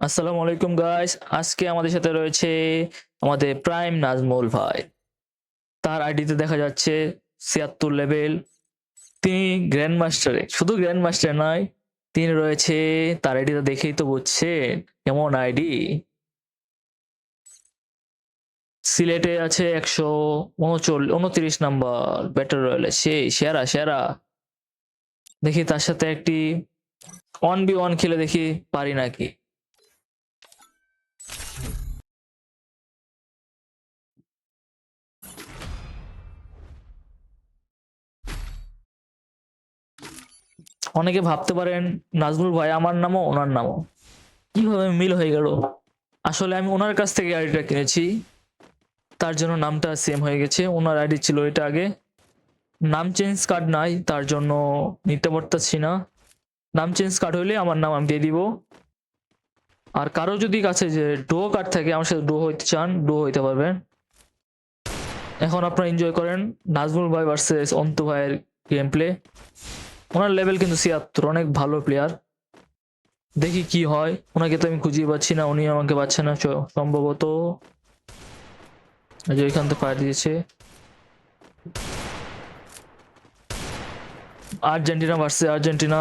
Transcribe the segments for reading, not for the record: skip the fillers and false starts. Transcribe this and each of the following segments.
আসসালামু আলাইকুম গাইস, আজকে আমাদের সাথে রয়েছে আমাদের প্রাইম নাজমুল ভাই। তার আইডিতে দেখা যাচ্ছে ৭৬ লেভেল। তিনি গ্র্যান্ড মাস্টারে, শুধু গ্র্যান্ড মাস্টার নয়, তিনি রয়েছে তার আইডিতে, দেখেই তো বুঝছেন কেমন আইডি। সিলেটে আছে ১৩৯ নাম্বার ব্যাটল রয়্যালে, সেই সেরা সেরা। দেখি তার সাথে একটি 1v1 খেলে দেখি পারি নাকি। অনেকে ভাবতে পারেন নাজমুল ভাই আমার নামও ওনার নামও কিভাবে মিল হয়ে গেল। আসলে আমি ওনার কাছ থেকে আইডিটা কিনেছি, তার জন্য নামটা সেম হয়ে গেছে। ওনার আইডি ছিল এটা আগে, নাম চেঞ্জ কার্ড নাই, তার জন্য নিতে পারতেছি না। নাম চেঞ্জ কার্ড হইলে আমার নাম আমি দিয়ে দিব। আর কারো যদি কাছে যে ডুও কার্ড থাকে, আমার সাথে ডুও হইতে চান, ডুও হইতে পারবেন। এখন আপনারা এনজয় করেন নাজমুল ভাই ভার্সেস অন্তু ভাইয়ের গেম প্লে। ওনার লেভেল কিন্তু ৭৬, অনেক ভালো প্লেয়ার। দেখি কি হয়। ওনাকে তো আমি খুঁজে পাচ্ছি না, উনি আমাকে পাচ্ছে না সম্ভবত। যে এখান থেকে ফায়ার দিয়েছে। Argentina versus Argentina.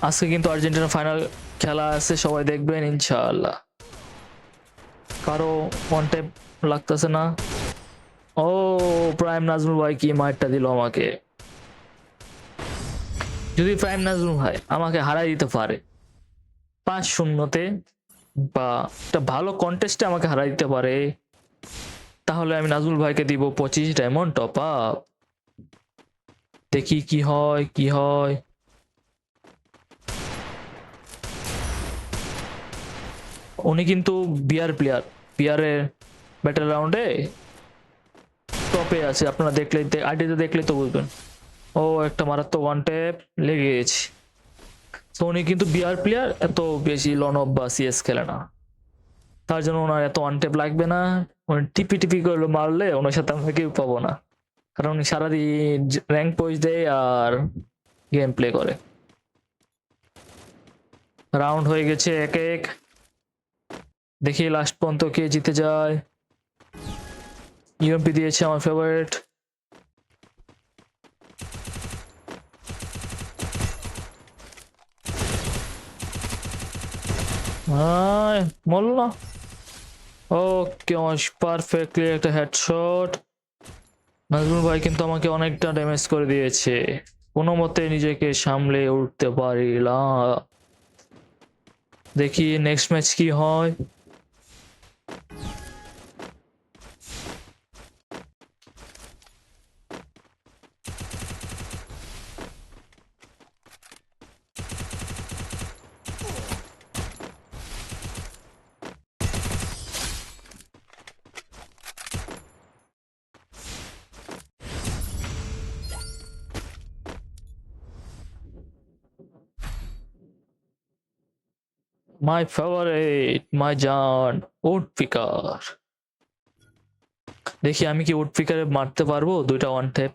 আজকে কিন্তু আর্জেন্টিনা ফাইনাল খেলা আছে, সবাই দেখবেন ইনশাআল্লাহ। কারো ওয়ান টাইপ লাগতেছে না। ও প্রাইম নাজমুল ভাই কি মারটা দিল আমাকে। যদি প্রাইম নাজমুল ভাই আমাকে হারাই দিতে পারে ৫-০তে, বা একটা ভালো কন্টেস্টে আমাকে হারাই দিতে পারে, তাহলে আমি নাজমুল ভাইকে দিব 25 ডায়মন্ড টপ আপ। দেখি কি হয় কি হয়। উনি কিন্তু বিআর প্লেয়ার, বিআরের ব্যাটেল রাউন্ডে টপে আছে। আপনারা দেখলে, আইডিতে দেখলে তো বুঝবেন। ও একটা মারাত্মক ওয়ান ট্যাপ লেগে গেছে। তো উনি কিন্তু বিআর প্লেয়ার, এত বেশি লন অফ বা সিএস খেলে না, তার জন্য ওনার এত ওয়ান ট্যাপ লাগবে না। উনি টিপি টিপি করে মারলে ওনার সাথে আমরা কেউ পাবো না, কারণ উনি সারাদিন র্যাঙ্ক পোস্ট দেয় আর গেম প্লে করে। রাউন্ড হয়ে গেছে ১-১। দেখি লাস্ট পর্যন্ত কে জিতে যায়। ইউএমপি দিয়েছে আমার ফেভারিট। মরল না। ওকে, পারফেক্টলি একটা হেডশট। নাজমুল ভাই কিন্তু আমাকে অনেকটা ড্যামেজ করে দিয়েছে, কোনো মতে নিজেকে সামলে উঠতে পারিলাম। দেখি নেক্সট ম্যাচ কি হয়। মাই ফেভারিট, মাই জান, উড পিকার। দেখি আমি কি উড পিকারে মারতে পারবো দুইটা ওয়ান ট্যাপ।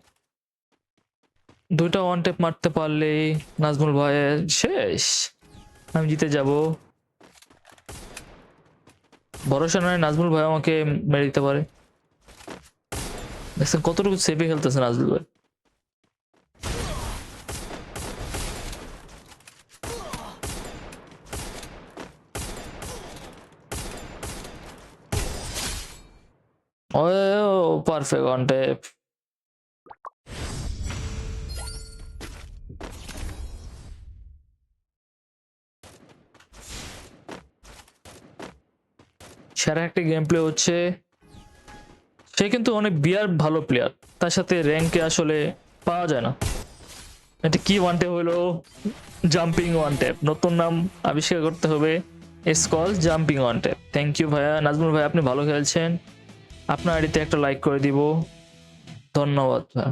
দুইটা ওয়ান ট্যাপ মারতে পারলে নাজমুল ভাইয়ের শেষ, আমি জিতে যাব। ভরসা নয়, নাজমুল ভাই আমাকে মেরে দিতে পারে। দেখছেন কতটুকু সেভে খেলতেছে নাজমুল ভাই। ও পারফেক্ট ওয়ান ট্যাপ। সেরা একটা গেম প্লে হচ্ছে। সে কিন্তু অনেক বিয়ার ভালো প্লেয়ার, তার সাথে র্যাঙ্কে আসলে পাওয়া যায় না। এটা কি ওয়ান ট্যাপ হলো? জাম্পিং ওয়ান ট্যাপ, নতুন নাম আবিষ্কার করতে হবে। It's call jumping one tap. Thank you ভাইয়া নাজমুল ভাই, আপনি ভালো খেলছেন। আপনার আইডিতে একটা লাইক করে দিব। ধন্যবাদ ভাইয়া।